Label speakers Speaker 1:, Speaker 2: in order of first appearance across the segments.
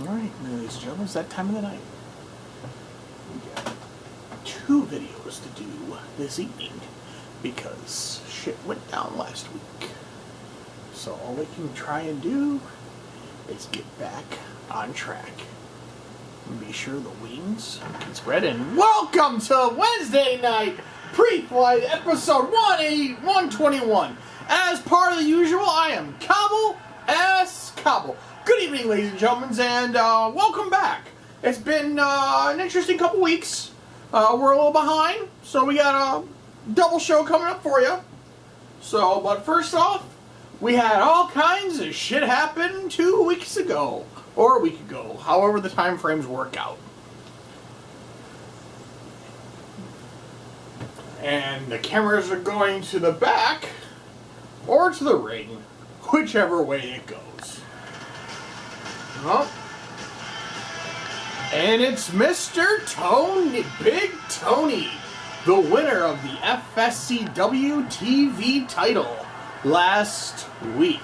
Speaker 1: Alright, ladies and gentlemen, it's that time of the night. We got 2 videos to do this evening because shit went down last week. So all we can try and do is get back on track. And be sure the wings can spread. And welcome to Wednesday night Preflight episode 121. As part of the usual, I am Cobble S. Cobble. Good evening, ladies and gentlemen, and welcome back. It's been an interesting couple weeks. We're a little behind, so we got a double show coming up for you. So, but first off, we had all kinds of shit happen 2 weeks ago, or a week ago, however the time frames work out. And the cameras are going to the back, or to the ring, whichever way it goes. Oh. And it's Mr. Tony, Big Tony, the winner of the FSCW TV title last week.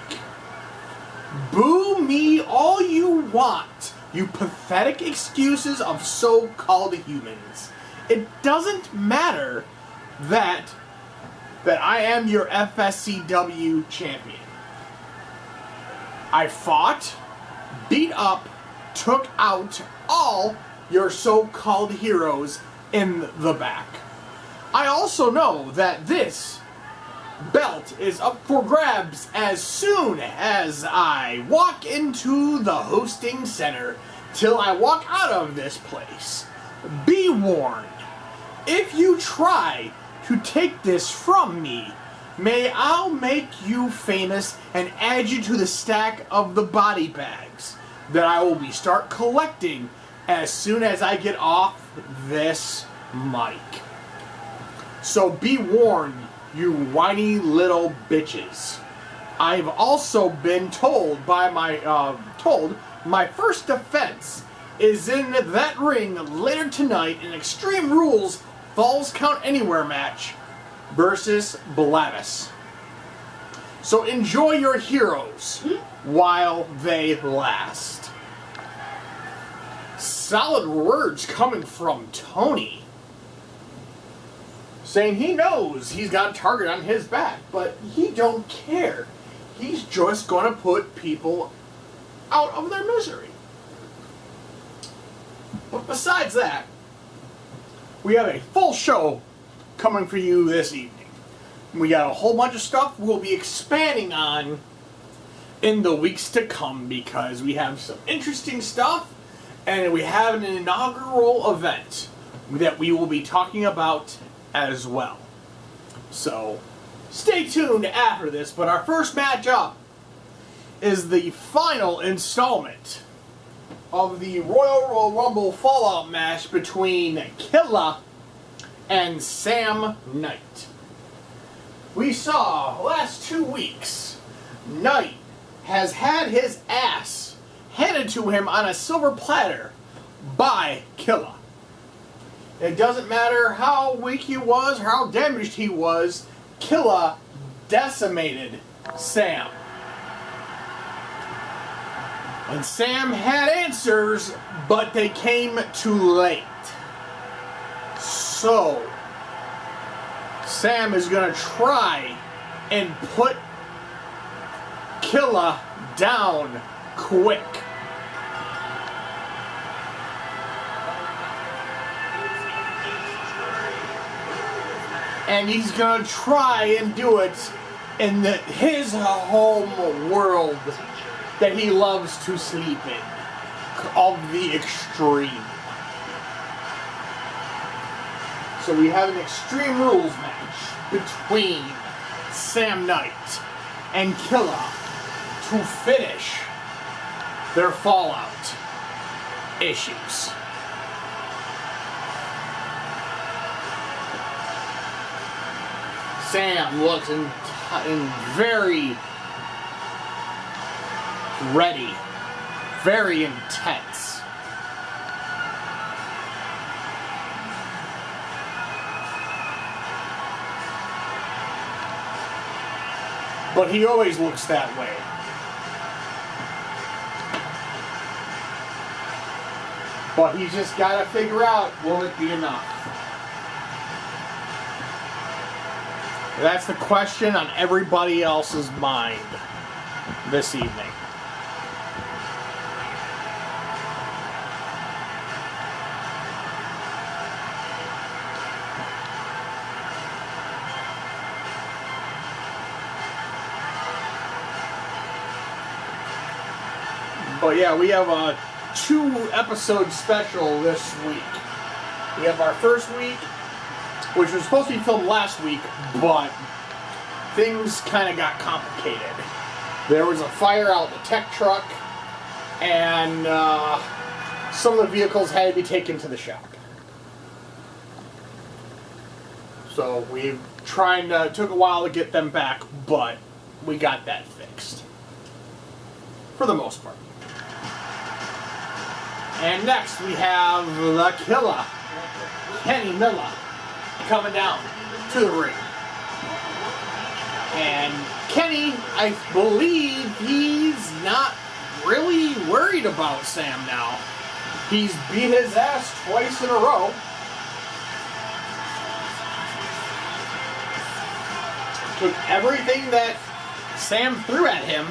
Speaker 1: Boo me all you want, you pathetic excuses of so-called humans. It doesn't matter that I am your FSCW champion. I fought, beat up, took out all your so-called heroes in the back. I also know that this belt is up for grabs as soon as I walk into the hosting center till I walk out of this place. Be warned, if you try to take this from me, I'll make you famous and add you to the stack of the body bags that I will start collecting as soon as I get off this mic. So be warned, you whiny little bitches. I've also been told by my first defense is in that ring later tonight in Extreme Rules Falls Count Anywhere match versus Blavis. So enjoy your heroes while they last. Solid words coming from Tony, saying he knows he's got a target on his back, but he don't care. He's just going to put people out of their misery. But besides that, we have a full show coming for you this evening. We got a whole bunch of stuff we'll be expanding on in the weeks to come because we have some interesting stuff and we have an inaugural event that we will be talking about as well. So stay tuned after this, but our first match up is the final installment of the Royal Rumble Fallout match between Killa and Sam Knight. We saw last 2 weeks, Knight has had his ass handed to him on a silver platter by Killa. It doesn't matter how weak he was, how damaged he was, Killa decimated Sam. And Sam had answers, but they came too late. So, Sam is going to try and put Killa down quick. And he's going to try and do it in his home world that he loves to sleep in, of the Extreme. So we have an Extreme Rules match between Sam Knight and Killa to finish their Fallout issues. Sam looks in very ready, very intense. But he always looks that way. But he's just got to figure out, will it be enough? That's the question on everybody else's mind this evening. But yeah, we have a 2-episode special this week. We have our first week, which was supposed to be filmed last week, but things kind of got complicated. There was a fire out in the tech truck, and some of the vehicles had to be taken to the shop. So we took a while to get them back, but we got that fixed. For the most part. And next we have the Killa, Kenny Miller, coming down to the ring. And Kenny, I believe he's not really worried about Sam now. He's beat his ass twice in a row. Took everything that Sam threw at him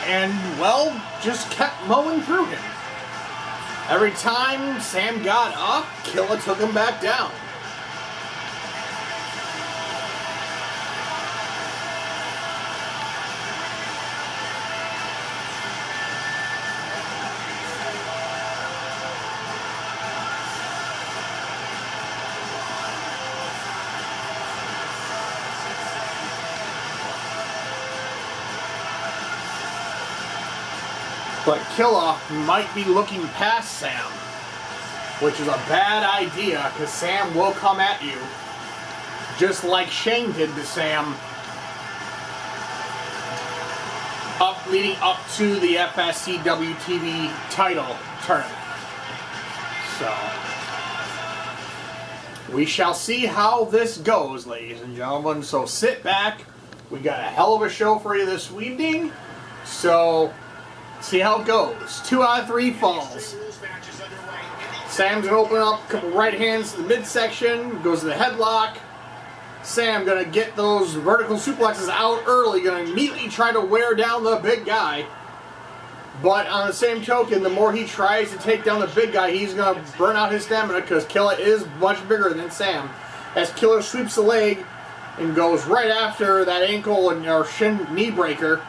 Speaker 1: and, well, just kept mowing through him. Every time Sam got up, Killa took him back down. But Killa might be looking past Sam, which is a bad idea, because Sam will come at you, just like Shane did to Sam, leading up to the FSCW TV title tournament. So, we shall see how this goes, ladies and gentlemen. So sit back. We got a hell of a show for you this evening. So, see how it goes. 2 out of 3 falls. Sam's going to open up a couple right hands to the midsection. Goes to the headlock. Sam going to get those vertical suplexes out early. Going to immediately try to wear down the big guy. But on the same token, the more he tries to take down the big guy, he's going to burn out his stamina, because Killa is much bigger than Sam. As Killa sweeps the leg and goes right after that ankle and or shin knee breaker.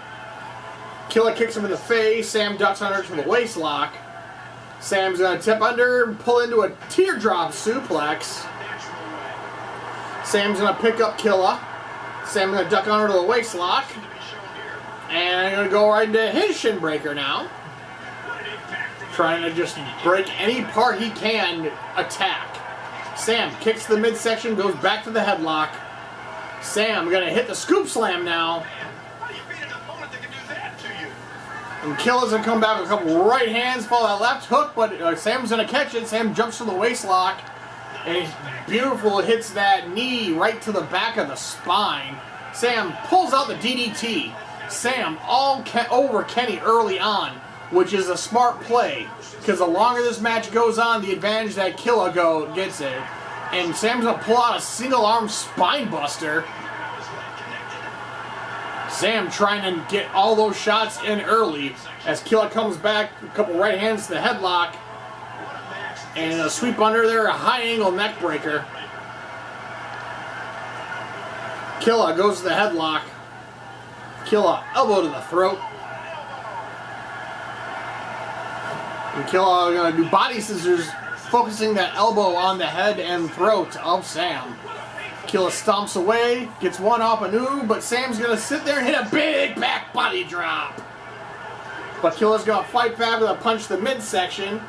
Speaker 1: Killa kicks him in the face. Sam ducks under to the waist lock. Sam's going to tip under and pull into a teardrop suplex. Sam's going to pick up Killa. Sam's going to duck under to the waist lock. And going to go right into his shin breaker now. Trying to just break any part he can attack. Sam kicks the midsection, goes back to the headlock. Sam going to hit the scoop slam now. And Killa's going to come back with a couple right hands, follow that left hook, but Sam's going to catch it. Sam jumps to the waist lock, and it's beautiful. It hits that knee right to the back of the spine. Sam pulls out the DDT. Sam all over Kenny early on, which is a smart play, because the longer this match goes on, the advantage that Killa gets it. And Sam's going to pull out a single arm spine buster. Sam trying to get all those shots in early as Killa comes back, a couple right hands to the headlock, and a sweep under there, a high angle neck breaker. Killa goes to the headlock. Killa elbow to the throat. And Killa going to do body scissors, focusing that elbow on the head and throat of Sam. Killa stomps away, gets one off anew, but Sam's going to sit there and hit a big back body drop. But Killa's going to fight back with a punch to the midsection,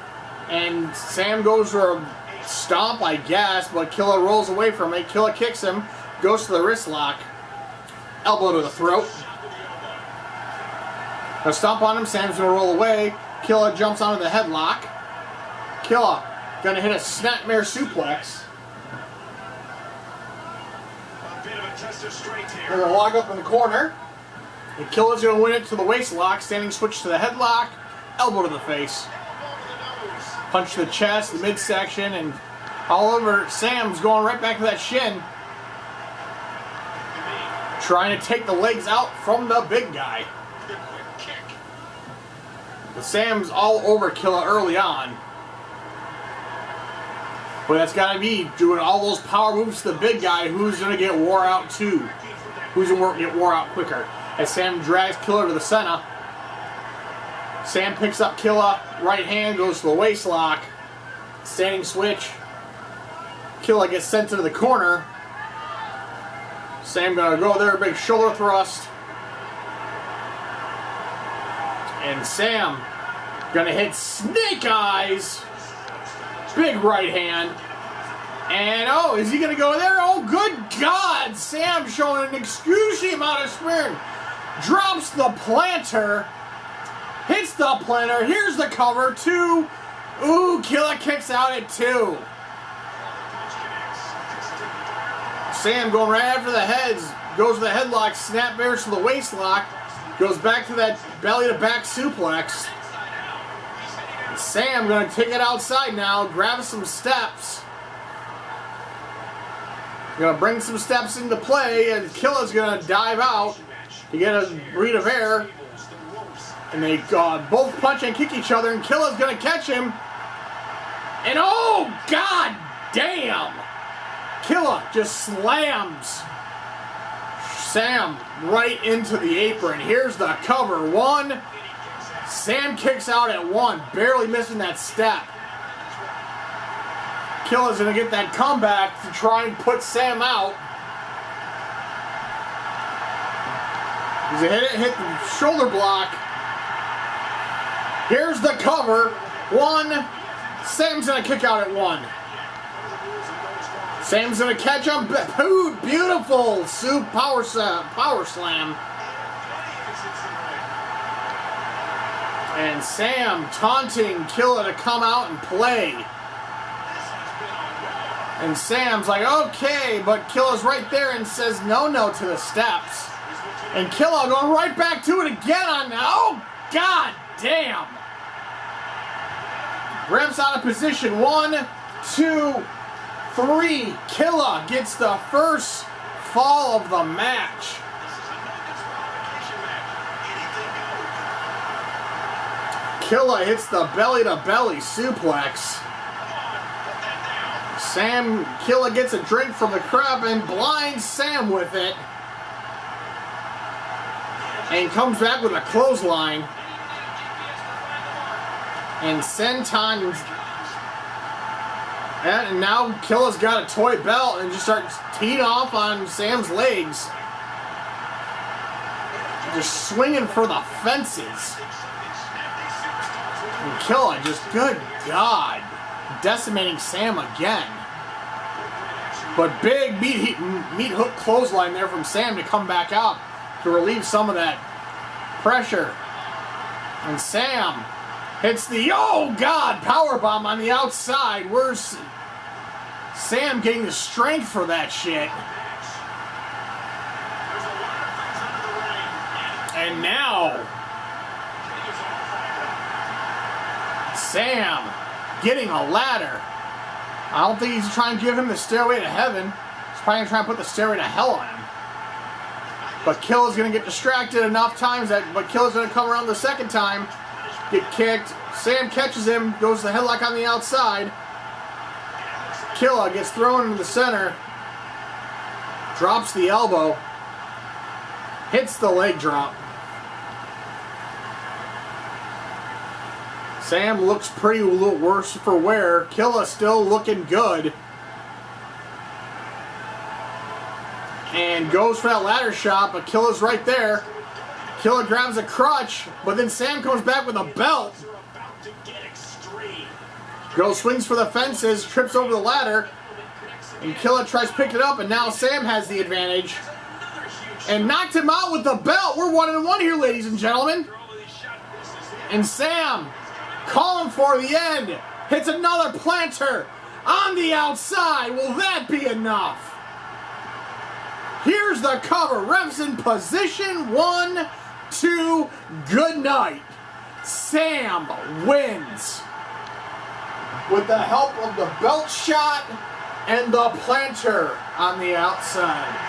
Speaker 1: and Sam goes for a stomp, I guess, but Killa rolls away from it. Killa kicks him, goes to the wrist lock, elbow to the throat. A stomp on him, Sam's going to roll away. Killa jumps onto the headlock. Killa going to hit a snapmare suplex. They're going to lock up in the corner. And Killa's going to win it to the waist lock. Standing switch to the headlock. Elbow to the face. Punch to the chest, the midsection, and all over. Sam's going right back to that shin. Trying to take the legs out from the big guy. But Sam's all over Killa early on. But that's got to be doing all those power moves to the big guy. Who's going to get wore out too? Who's going to get wore out quicker? As Sam drags Killa to the center. Sam picks up Killa. Right hand goes to the waist lock. Standing switch. Killa gets sent into the corner. Sam going to go there. Big shoulder thrust. And Sam going to hit Snake Eyes. Big right hand. And, oh, is he going to go there? Oh, good God. Sam showing an excruciating amount of sprint. Drops the planter. Hits the planter. Here's the cover. 2. Ooh, Killa kicks out at 2. Sam going right after the heads. Goes to the headlock. Snap bears to the waist lock. Goes back to that belly to back suplex. Sam going to take it outside now, grab some steps. Going to bring some steps into play, and Killa's going to dive out to get a breath of air. And they both punch and kick each other, and Killa's going to catch him. And oh, God damn! Killa just slams Sam right into the apron. Here's the cover. 1. Sam kicks out at 1, barely missing that step. Killa's going to get that comeback to try and put Sam out. He's going to hit the shoulder block. Here's the cover. 1. Sam's going to kick out at 1. Sam's going to catch him. Beautiful power slam. And Sam taunting Killa to come out and play. And Sam's like, okay, but Killa's right there and says no to the steps. And Killa going right back to it again on now. Oh, God damn. Grabs out of position. 1, 2, 3. Killa gets the first fall of the match. Killa hits the belly-to-belly suplex. Killa gets a drink from the crowd and blinds Sam with it. And comes back with a clothesline. And senton. And now Killa's got a toy belt and just starts teeing off on Sam's legs. Just swinging for the fences. And Killa just, good God, decimating Sam again. But big meat hook clothesline there from Sam to come back up to relieve some of that pressure. And Sam hits the, oh God, powerbomb on the outside. Where's Sam getting the strength for that shit? And now Sam getting a ladder. I don't think he's trying to give him the stairway to heaven. He's probably trying to put the stairway to hell on him. But Killa's going to get distracted enough times but Killa's going to come around the second time, get kicked. Sam catches him, goes to the headlock on the outside. Killa gets thrown into the center, drops the elbow, hits the leg drop. Sam looks pretty a little worse for wear. Killa still looking good. And goes for that ladder shot, but Killa's right there. Killa grabs a crutch, but then Sam comes back with a belt. Swings for the fences, trips over the ladder, and Killa tries to pick it up, and now Sam has the advantage. And knocked him out with the belt. We're 1-1 here, ladies and gentlemen. And Sam, calling for the end, hits another planter on the outside. Will that be enough? Here's the cover. Refs in position. 1, 2, good night. Sam wins. with the help of the belt shot and the planter on the outside.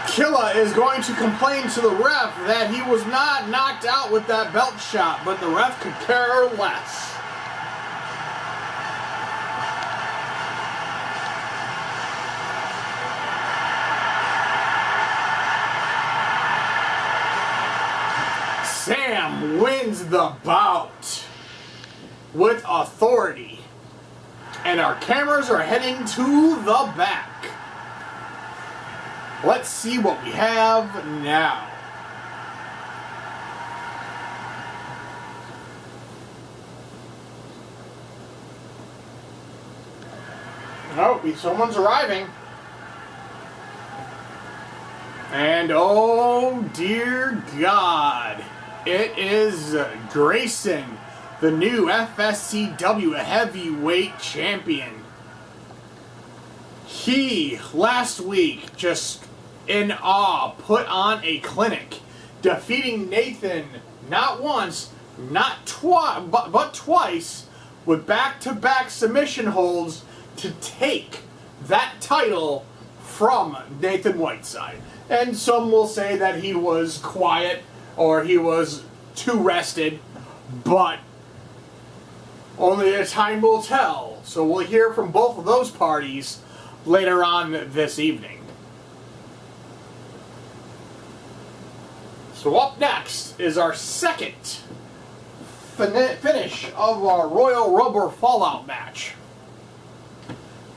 Speaker 1: Killa is going to complain to the ref that he was not knocked out with that belt shot, but the ref could care less. Sam wins the bout with authority, and our cameras are heading to the back. Let's see what we have now. Oh, someone's arriving. And oh dear God, it is Grayson, the new FSCW Heavyweight Champion. He, last week, just in awe, put on a clinic, defeating Nathan not once, not twice, but twice, with back-to-back submission holds to take that title from Nathan Whiteside. And some will say that he was quiet or he was too rested, but only the time will tell. So we'll hear from both of those parties later on this evening. So up next is our second finish of our Royal Rumble Fallout match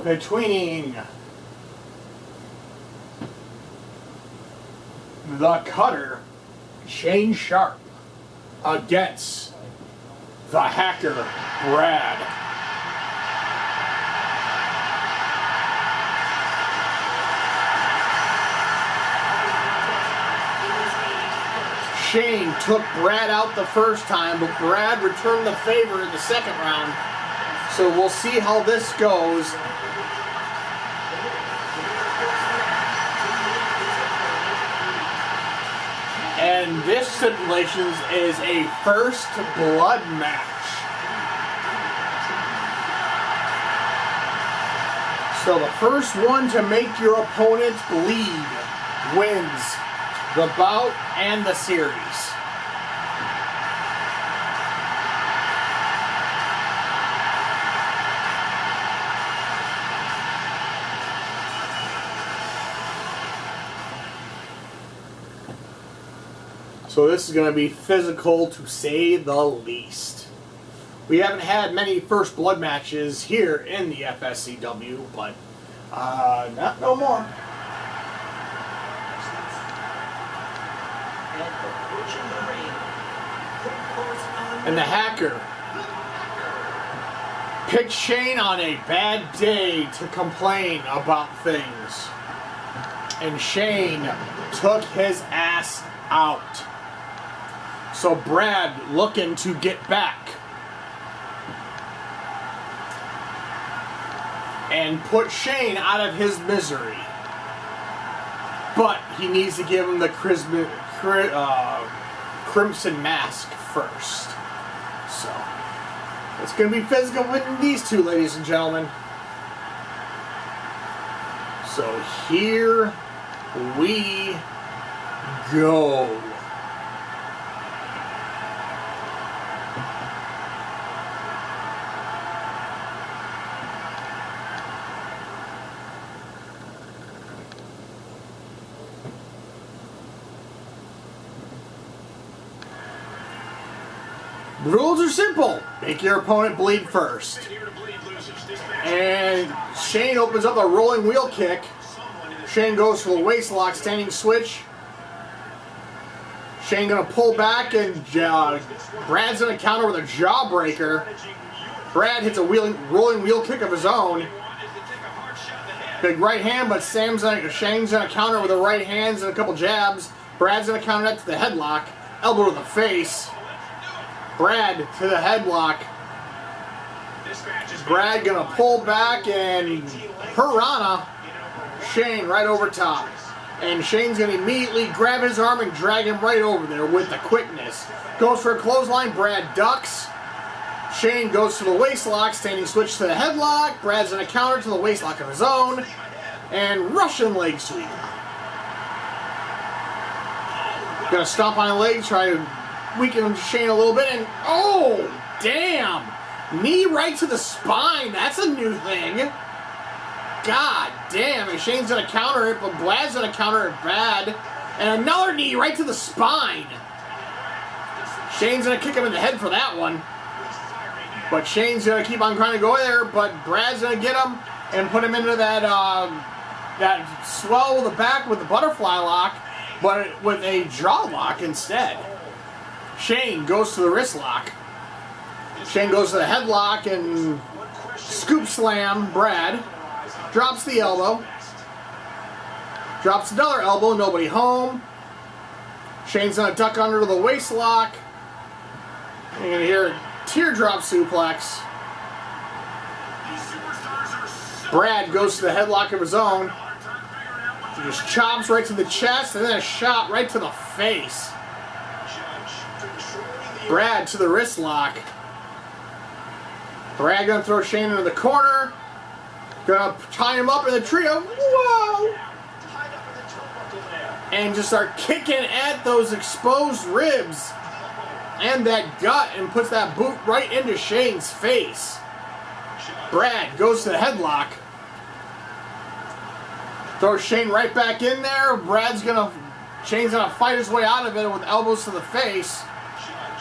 Speaker 1: between the Cutter, Shane Sharp, against the Hacker, Brad. Shane took Brad out the first time, but Brad returned the favor in the second round. So we'll see how this goes. And this stipulation is a first blood match. So the first one to make your opponent bleed wins the bout and the series. So this is going to be physical to say the least. We haven't had many first blood matches here in the FSCW, but not no more. And the Hacker picked Shane on a bad day to complain about things. And Shane took his ass out. So Brad looking to get back and put Shane out of his misery. But he needs to give him the Crimson Mask first. So, it's going to be physical with these two, ladies and gentlemen. So, here we go. The rules are simple. Make your opponent bleed first. And Shane opens up a rolling wheel kick. Shane goes for the waist lock, standing switch. Shane gonna pull back, and Brad's gonna counter with a jawbreaker. Brad hits a rolling wheel kick of his own. Big right hand, but Shane's gonna counter with the right hands and a couple jabs. Brad's gonna counter that to the headlock. Elbow to the face. Brad to the headlock. Brad gonna pull back and Piranha. Shane right over top. And Shane's going to immediately grab his arm and drag him right over there with the quickness. Goes for a clothesline. Brad ducks. Shane goes to the waistlock. Standing switch to the headlock. Brad's going to counter to the waistlock of his own. And Russian leg sweep. Going to stomp on the leg. Try to weaken Shane a little bit. And oh, damn. Knee right to the spine. That's a new thing. God damn, and Shane's going to counter it, but Brad's going to counter it bad. And another knee right to the spine. Shane's going to kick him in the head for that one. But Shane's going to keep on trying to go there, but Brad's going to get him and put him into that that swell with the back with the butterfly lock, but with a jaw lock instead. Shane goes to the wrist lock. Shane goes to the headlock and scoop slam Brad. Drops the elbow. Drops another elbow, nobody home. Shane's going to duck under the waist lock. You're going to hear a teardrop suplex. Brad goes to the headlock of his own. He just chops right to the chest and then a shot right to the face. Brad to the wrist lock. Brad going to throw Shane into the corner. Gonna tie him up in the trio. Whoa! And just start kicking at those exposed ribs and that gut and puts that boot right into Shane's face. Brad goes to the headlock. Throws Shane right back in there. Shane's gonna fight his way out of it with elbows to the face.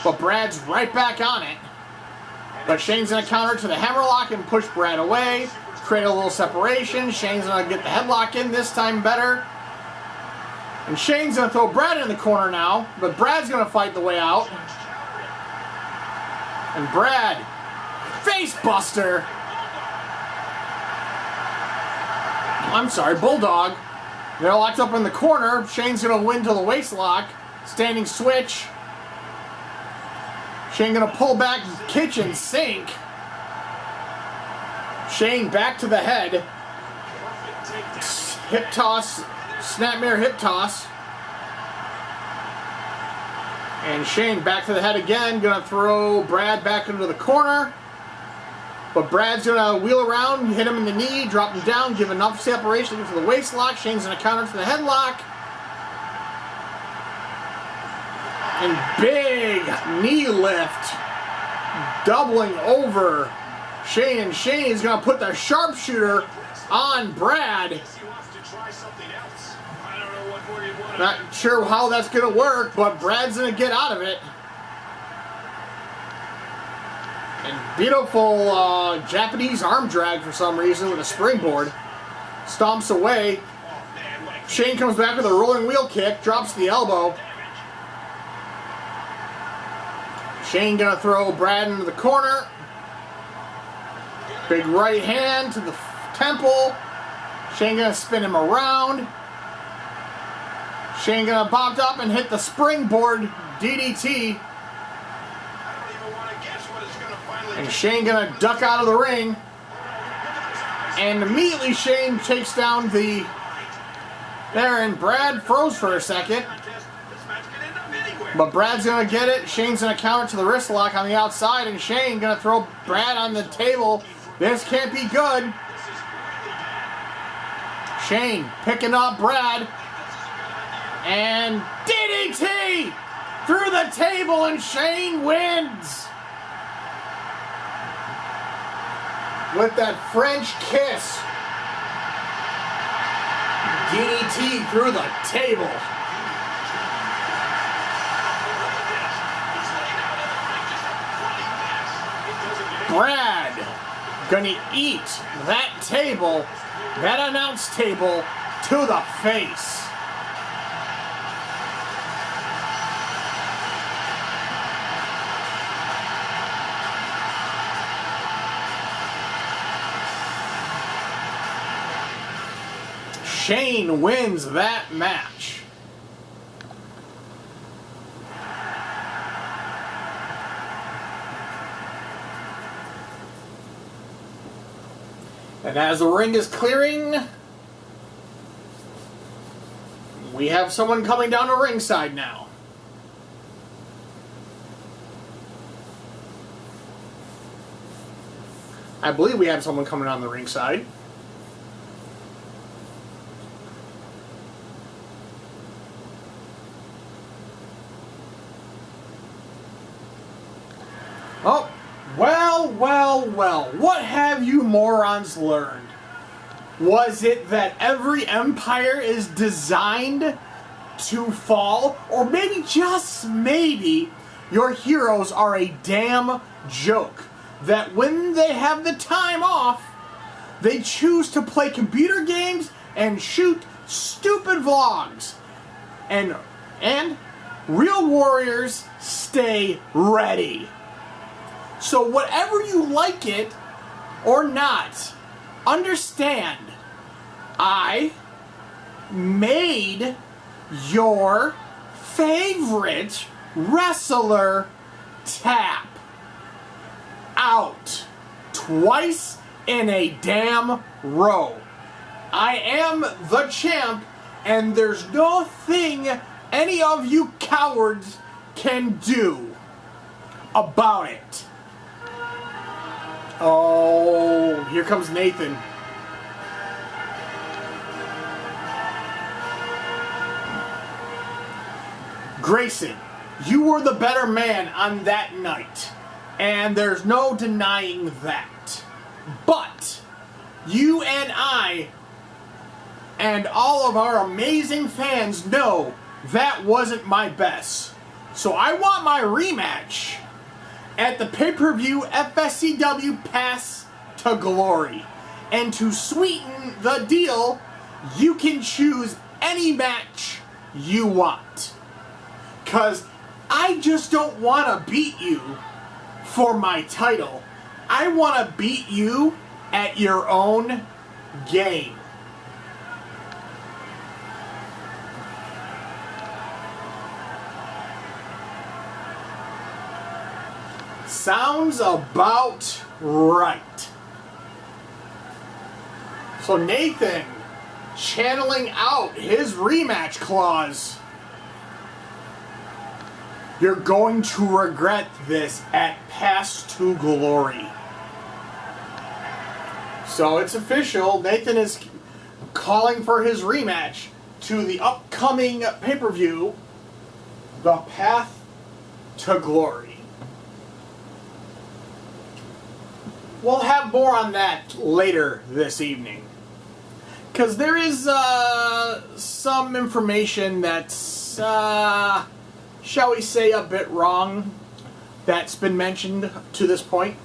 Speaker 1: But Brad's right back on it. But Shane's gonna counter to the hammerlock and push Brad away. Create a little separation. Shane's going to get the headlock in this time better. And Shane's going to throw Brad in the corner now. But Brad's going to fight the way out. And Brad, face buster. I'm sorry, Bulldog. They're locked up in the corner. Shane's going to win to the waist lock. Standing switch. Shane going to pull back kitchen sink. Shane back to the head. Hip toss, snapmare hip toss. And Shane back to the head again. Gonna throw Brad back into the corner. But Brad's gonna wheel around, hit him in the knee, drop him down, give enough separation for the waist lock. Shane's gonna counter to the headlock. And big knee lift. Doubling over Shane, and Shane is going to put the sharpshooter on Brad. Not sure how that's going to work, but Brad's going to get out of it. And beautiful Japanese arm drag for some reason with a springboard. Stomps away. Shane comes back with a rolling wheel kick, drops the elbow. Shane going to throw Brad into the corner. Big right hand to the temple. Shane gonna spin him around. Shane gonna pop up and hit the springboard DDT. And Shane gonna duck out of the ring. And immediately Shane takes down the... There, and Brad froze for a second. But Brad's gonna get it. Shane's gonna counter to the wrist lock on the outside. And Shane gonna throw Brad on the table. This can't be good. Shane picking up Brad. And DDT through the table, and Shane wins. With that French kiss. DDT through the table. Brad gonna eat that table, that announce table, to the face. Shane wins that match. And as the ring is clearing, We have someone coming down to ringside now. I believe we have someone coming down the ringside. Oh, well. What have you morons learned? Was it that every empire is designed to fall? Or maybe, just maybe, your heroes are a damn joke. That when they have the time off, they choose to play computer games and shoot stupid vlogs. And real warriors stay ready. So whatever you like it or not, understand, I made your favorite wrestler tap out twice in a damn row. I am the champ, and there's no thing any of you cowards can do about it. Oh, here comes Nathan. Grayson, you were the better man on that night, and there's no denying that. But you and I and all of our amazing fans know that wasn't my best. So I want my rematch at the pay-per-view FSCW Pass to Glory. And to sweeten the deal, you can choose any match you want. 'Cause I just don't want to beat you for my title. I want to beat you at your own game. Sounds about right. So Nathan channeling out his rematch clause. You're going to regret this at Pass to Glory. So it's official. Nathan is calling for his rematch to the upcoming pay-per-view, The Path to Glory. We'll have more on that later this evening. Because there is some information that's, shall we say, a bit wrong that's been mentioned to this point.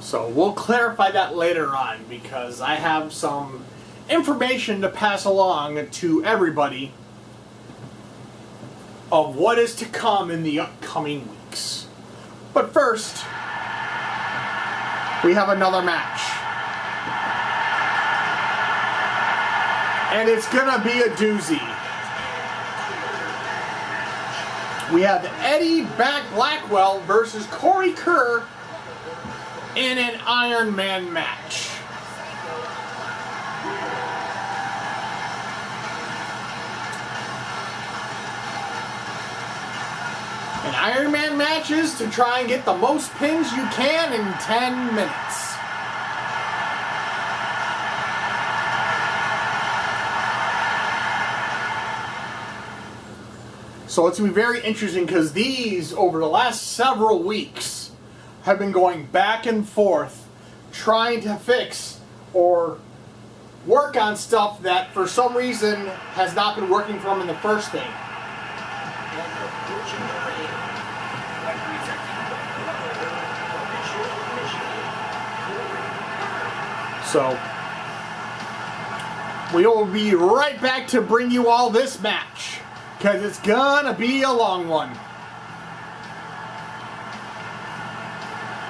Speaker 1: So we'll clarify that later on, because I have some information to pass along to everybody of what is to come in the upcoming weeks. But first, we have another match. And it's gonna be a doozy. We have Eddie Blackwell versus Corey Kerr in an Iron Man match. An Iron Man match is to try and get the most pins you can in 10 minutes. So it's going to be very interesting, because these, over the last several weeks, have been going back and forth trying to fix or work on stuff that for some reason has not been working for them in the first thing. So we will be right back to bring you all this match, because it's gonna be a long one.